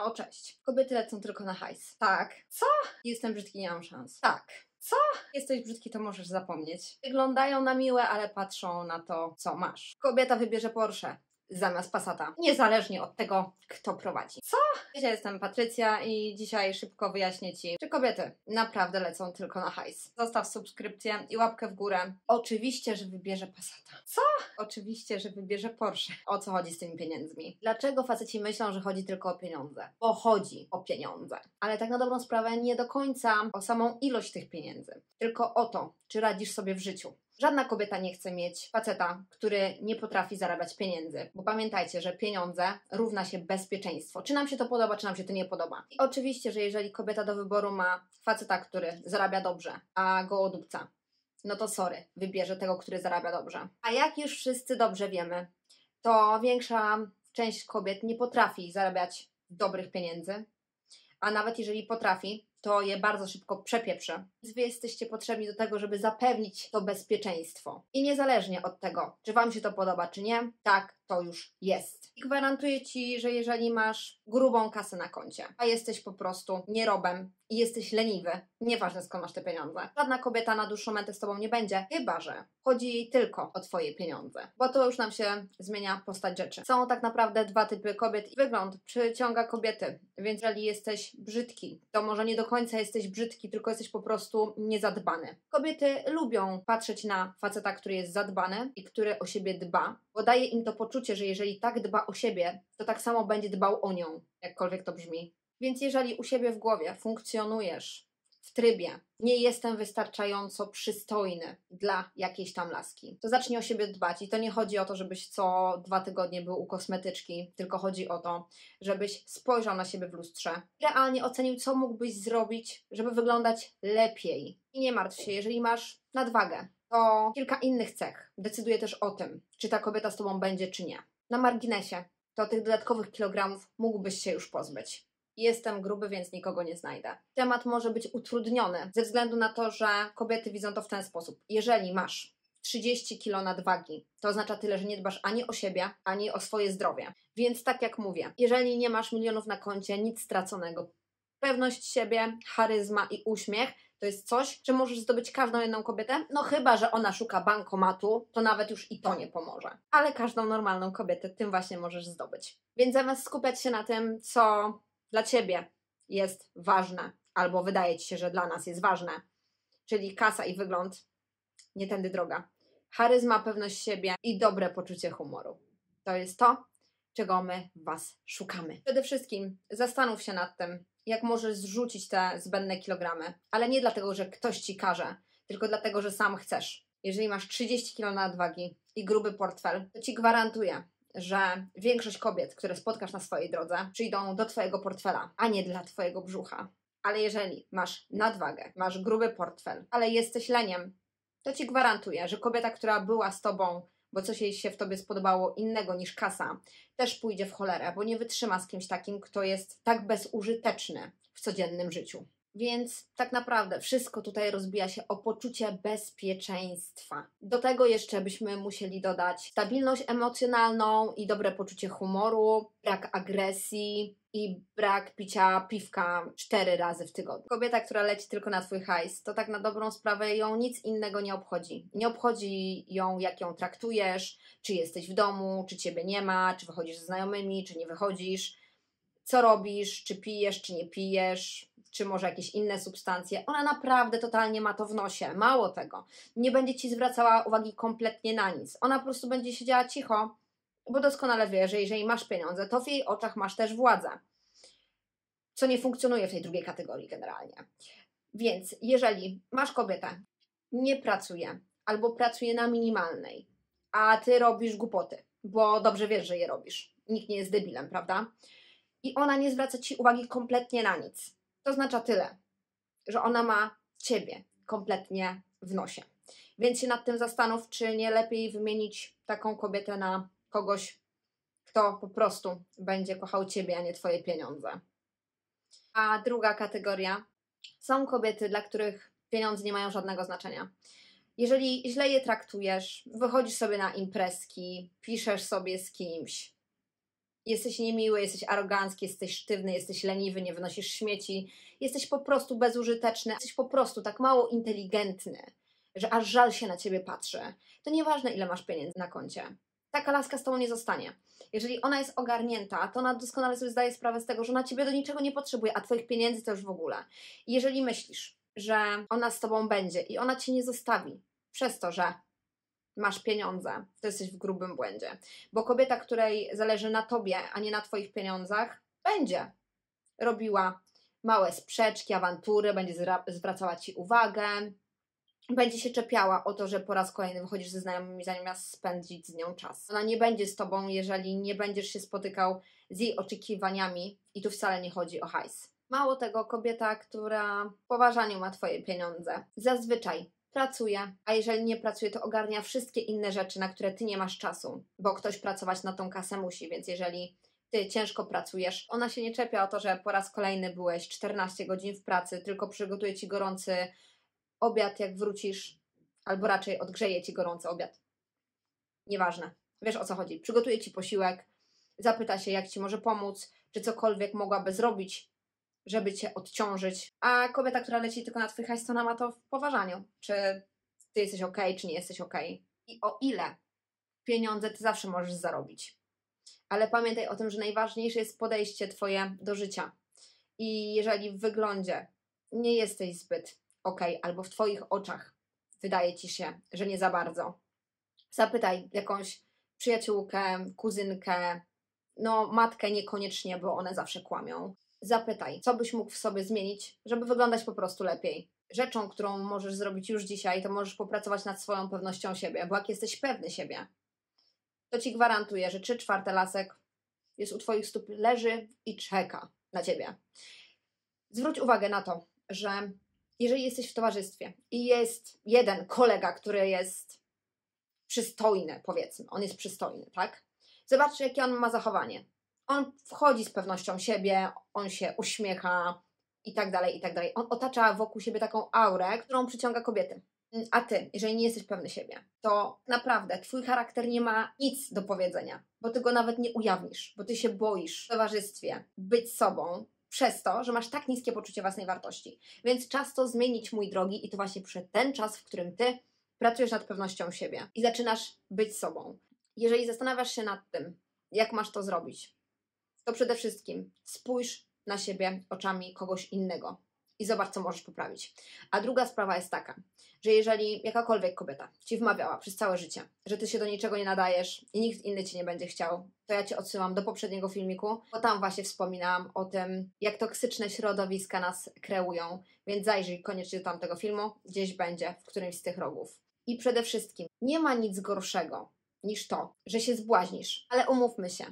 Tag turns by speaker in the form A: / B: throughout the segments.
A: O, cześć. Kobiety lecą tylko na hajs. Tak. Co? Jestem brzydki, nie mam szans. Tak. Co? Jesteś brzydki, to możesz zapomnieć. Wyglądają na miłe, ale patrzą na to, co masz. Kobieta wybierze Porsche zamiast Passata, niezależnie od tego, kto prowadzi. Co? Ja jestem Patrycja i dzisiaj szybko wyjaśnię Ci, czy kobiety naprawdę lecą tylko na hajs. Zostaw subskrypcję i łapkę w górę. Oczywiście, że wybierze Passata. Co? Oczywiście, że wybierze Porsche. O co chodzi z tymi pieniędzmi? Dlaczego faceci myślą, że chodzi tylko o pieniądze? Bo chodzi o pieniądze. Ale tak na dobrą sprawę nie do końca o samą ilość tych pieniędzy, tylko o to, czy radzisz sobie w życiu. Żadna kobieta nie chce mieć faceta, który nie potrafi zarabiać pieniędzy. Bo pamiętajcie, że pieniądze równa się bezpieczeństwo. Czy nam się to podoba, czy nam się to nie podoba. I oczywiście, że jeżeli kobieta do wyboru ma faceta, który zarabia dobrze, a gołodupca, no to sorry, wybierze tego, który zarabia dobrze. A jak już wszyscy dobrze wiemy, to większa część kobiet nie potrafi zarabiać dobrych pieniędzy, a nawet jeżeli potrafi, to je bardzo szybko przepieprzy. Więc Wy jesteście potrzebni do tego, żeby zapewnić to bezpieczeństwo. I niezależnie od tego, czy Wam się to podoba, czy nie, tak to już jest. I gwarantuję Ci, że jeżeli masz grubą kasę na koncie, a jesteś po prostu nierobem i jesteś leniwy, nieważne skąd masz te pieniądze, żadna kobieta na dłuższą metę z Tobą nie będzie, chyba że chodzi jej tylko o Twoje pieniądze. Bo to już nam się zmienia postać rzeczy. Są tak naprawdę dwa typy kobiet i wygląd przyciąga kobiety. Więc jeżeli jesteś brzydki, to może nie do końca jesteś brzydki, tylko jesteś po prostu niezadbany. Kobiety lubią patrzeć na faceta, który jest zadbany i który o siebie dba, bo daje im to poczucie, że jeżeli tak dba o siebie, to tak samo będzie dbał o nią, jakkolwiek to brzmi. Więc jeżeli u siebie w głowie funkcjonujesz w trybie nie jestem wystarczająco przystojny dla jakiejś tam laski, to zacznij o siebie dbać. I to nie chodzi o to, żebyś co 2 tygodnie był u kosmetyczki, tylko chodzi o to, żebyś spojrzał na siebie w lustrze, realnie ocenił, co mógłbyś zrobić, żeby wyglądać lepiej. I nie martw się, jeżeli masz nadwagę, to kilka innych cech decyduje też o tym, czy ta kobieta z Tobą będzie, czy nie. Na marginesie, to tych dodatkowych kilogramów mógłbyś się już pozbyć. Jestem gruby, więc nikogo nie znajdę. Temat może być utrudniony ze względu na to, że kobiety widzą to w ten sposób. Jeżeli masz 30 kg nadwagi, to oznacza tyle, że nie dbasz ani o siebie, ani o swoje zdrowie. Więc tak jak mówię, jeżeli nie masz milionów na koncie, nic straconego. Pewność siebie, charyzma i uśmiech to jest coś, czym możesz zdobyć każdą jedną kobietę. No chyba że ona szuka bankomatu, to nawet już i to nie pomoże. Ale każdą normalną kobietę tym właśnie możesz zdobyć. Więc zamiast skupiać się na tym, co dla Ciebie jest ważne, albo wydaje Ci się, że dla nas jest ważne, czyli kasa i wygląd, nie tędy droga. Charyzma, pewność siebie i dobre poczucie humoru. To jest to, czego my w Was szukamy. Przede wszystkim zastanów się nad tym, jak możesz zrzucić te zbędne kilogramy, ale nie dlatego, że ktoś Ci każe, tylko dlatego, że sam chcesz. Jeżeli masz 30 kg nadwagi i gruby portfel, to Ci gwarantuję, że większość kobiet, które spotkasz na swojej drodze, przyjdą do Twojego portfela, a nie dla Twojego brzucha. Ale jeżeli masz nadwagę, masz gruby portfel, ale jesteś leniem, to Ci gwarantuję, że kobieta, która była z Tobą, bo coś jej się w Tobie spodobało innego niż kasa, też pójdzie w cholerę, bo nie wytrzyma z kimś takim, kto jest tak bezużyteczny w codziennym życiu. Więc tak naprawdę wszystko tutaj rozbija się o poczucie bezpieczeństwa. Do tego jeszcze byśmy musieli dodać stabilność emocjonalną i dobre poczucie humoru, brak agresji i brak picia piwka 4 razy w tygodniu. Kobieta, która leci tylko na Twój hajs, to tak na dobrą sprawę ją nic innego nie obchodzi. Nie obchodzi ją, jak ją traktujesz, czy jesteś w domu, czy Ciebie nie ma, czy wychodzisz ze znajomymi, czy nie wychodzisz, co robisz, czy pijesz, czy nie pijesz, czy może jakieś inne substancje. Ona naprawdę totalnie ma to w nosie. Mało tego, nie będzie Ci zwracała uwagi kompletnie na nic. Ona po prostu będzie siedziała cicho, bo doskonale wie, że jeżeli masz pieniądze, to w jej oczach masz też władzę. Co nie funkcjonuje w tej drugiej kategorii generalnie. Więc jeżeli masz kobietę, nie pracuje albo pracuje na minimalnej, a Ty robisz głupoty, bo dobrze wiesz, że je robisz. Nikt nie jest debilem, prawda? I ona nie zwraca Ci uwagi kompletnie na nic. To oznacza tyle, że ona ma Ciebie kompletnie w nosie. Więc się nad tym zastanów, czy nie lepiej wymienić taką kobietę na kogoś, kto po prostu będzie kochał Ciebie, a nie Twoje pieniądze. A druga kategoria są kobiety, dla których pieniądze nie mają żadnego znaczenia. Jeżeli źle je traktujesz, wychodzisz sobie na imprezki, piszesz sobie z kimś, Jesteś niemiły, jesteś arogancki, jesteś sztywny, jesteś leniwy, nie wynosisz śmieci, jesteś po prostu bezużyteczny, jesteś po prostu tak mało inteligentny, że aż żal się na ciebie patrzy. To nieważne, ile masz pieniędzy na koncie. Taka laska z tobą nie zostanie. Jeżeli ona jest ogarnięta, to ona doskonale sobie zdaje sprawę z tego, że ona ciebie do niczego nie potrzebuje, a twoich pieniędzy to już w ogóle. I jeżeli myślisz, że ona z tobą będzie i ona cię nie zostawi przez to, że masz pieniądze, to jesteś w grubym błędzie. Bo kobieta, której zależy na tobie, a nie na twoich pieniądzach, będzie robiła małe sprzeczki, awantury, będzie zwracała ci uwagę, będzie się czepiała o to, że po raz kolejny wychodzisz ze znajomymi zamiast spędzić z nią czas. Ona nie będzie z tobą, jeżeli nie będziesz się spotykał z jej oczekiwaniami i tu wcale nie chodzi o hajs. Mało tego, kobieta, która w poważaniu ma twoje pieniądze, zazwyczaj pracuje, a jeżeli nie pracuje, to ogarnia wszystkie inne rzeczy, na które ty nie masz czasu, bo ktoś pracować na tą kasę musi, więc jeżeli ty ciężko pracujesz, ona się nie czepia o to, że po raz kolejny byłeś 14 godzin w pracy, tylko przygotuje ci gorący obiad, jak wrócisz, albo raczej odgrzeje ci gorący obiad. Nieważne. Wiesz, o co chodzi. Przygotuje ci posiłek, zapyta się, jak ci może pomóc, czy cokolwiek mogłaby zrobić, żeby cię odciążyć. A kobieta, która leci tylko na twój hajs, to ona ma to w poważaniu. Czy ty jesteś okej, czy nie jesteś okej. I o ile pieniądze ty zawsze możesz zarobić. Ale pamiętaj o tym, że najważniejsze jest podejście twoje do życia. I jeżeli w wyglądzie nie jesteś zbyt okej, albo w twoich oczach wydaje ci się, że nie za bardzo, zapytaj jakąś przyjaciółkę, kuzynkę, no matkę niekoniecznie, bo one zawsze kłamią. Zapytaj, co byś mógł w sobie zmienić, żeby wyglądać po prostu lepiej. Rzeczą, którą możesz zrobić już dzisiaj, to możesz popracować nad swoją pewnością siebie, bo jak jesteś pewny siebie, to ci gwarantuję, że 3/4 lasek jest u twoich stóp, leży i czeka na ciebie. Zwróć uwagę na to, że jeżeli jesteś w towarzystwie i jest jeden kolega, który jest przystojny, powiedzmy, on jest przystojny, tak? Zobacz, jakie on ma zachowanie. On wchodzi z pewnością siebie, on się uśmiecha i tak dalej, i tak dalej. On otacza wokół siebie taką aurę, którą przyciąga kobiety. A ty, jeżeli nie jesteś pewny siebie, to naprawdę twój charakter nie ma nic do powiedzenia, bo ty go nawet nie ujawnisz, bo ty się boisz w towarzystwie być sobą przez to, że masz tak niskie poczucie własnej wartości. Więc czas to zmienić, mój drogi, i to właśnie przyszedł ten czas, w którym ty pracujesz nad pewnością siebie i zaczynasz być sobą. Jeżeli zastanawiasz się nad tym, jak masz to zrobić, to przede wszystkim spójrz na siebie oczami kogoś innego i zobacz, co możesz poprawić. A druga sprawa jest taka, że jeżeli jakakolwiek kobieta ci wmawiała przez całe życie, że ty się do niczego nie nadajesz i nikt inny cię nie będzie chciał, to ja cię odsyłam do poprzedniego filmiku, bo tam właśnie wspominałam o tym, jak toksyczne środowiska nas kreują, więc zajrzyj koniecznie do tamtego filmu, gdzieś będzie w którymś z tych rogów. I przede wszystkim nie ma nic gorszego niż to, że się zbłaźnisz, ale umówmy się,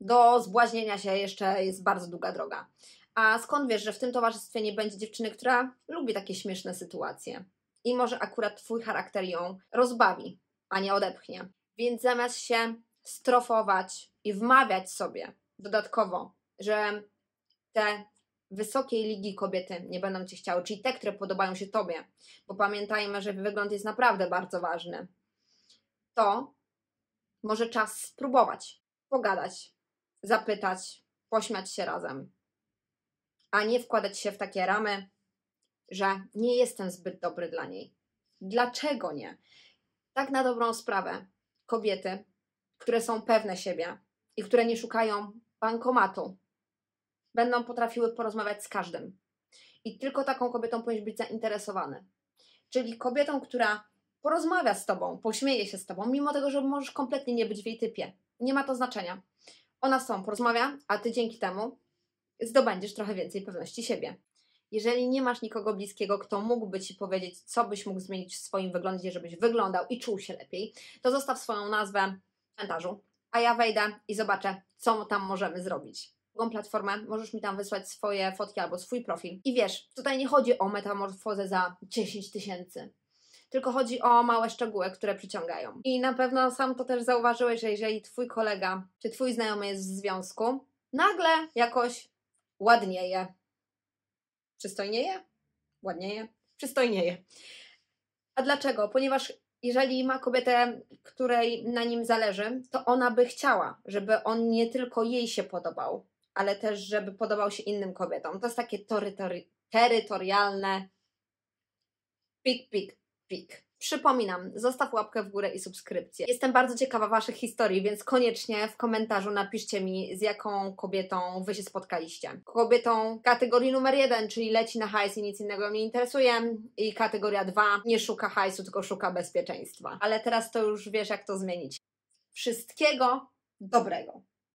A: do zbłaźnienia się jeszcze jest bardzo długa droga. A skąd wiesz, że w tym towarzystwie nie będzie dziewczyny, która lubi takie śmieszne sytuacje? I może akurat twój charakter ją rozbawi, a nie odepchnie. Więc zamiast się strofować i wmawiać sobie dodatkowo, że te wysokiej ligi kobiety nie będą cię chciały, czyli te, które podobają się tobie, bo pamiętajmy, że wygląd jest naprawdę bardzo ważny, to może czas spróbować, pogadać, zapytać, pośmiać się razem, a nie wkładać się w takie ramy, że nie jestem zbyt dobry dla niej. Dlaczego nie? Tak na dobrą sprawę kobiety, które są pewne siebie i które nie szukają bankomatu, będą potrafiły porozmawiać z każdym. I tylko taką kobietą powinieneś być zainteresowany. Czyli kobietą, która porozmawia z tobą, pośmieje się z tobą, mimo tego, że możesz kompletnie nie być w jej typie. Nie ma to znaczenia. Ona z tobą porozmawia, a ty dzięki temu zdobędziesz trochę więcej pewności siebie. Jeżeli nie masz nikogo bliskiego, kto mógłby ci powiedzieć, co byś mógł zmienić w swoim wyglądzie, żebyś wyglądał i czuł się lepiej, to zostaw swoją nazwę w komentarzu, a ja wejdę i zobaczę, co tam możemy zrobić. Drugą platformę, możesz mi tam wysłać swoje fotki albo swój profil. I wiesz, tutaj nie chodzi o metamorfozę za 10 000, tylko chodzi o małe szczegóły, które przyciągają. I na pewno sam to też zauważyłeś, że jeżeli twój kolega czy twój znajomy jest w związku, nagle jakoś ładnieje. Przystojnieje? Ładnieje? Przystojnieje. A dlaczego? Ponieważ Jeżeli ma kobietę, której na nim zależy, to ona by chciała, żeby on nie tylko jej się podobał, ale też, żeby podobał się innym kobietom. To jest takie terytorialne pik. Przypominam, zostaw łapkę w górę i subskrypcję. Jestem bardzo ciekawa Waszych historii, więc koniecznie w komentarzu napiszcie mi, z jaką kobietą Wy się spotkaliście. Kobietą kategorii numer 1, czyli leci na hajs i nic innego mnie interesuje, i kategoria 2, nie szuka hajsu, tylko szuka bezpieczeństwa. Ale teraz to już wiesz, jak to zmienić. Wszystkiego dobrego!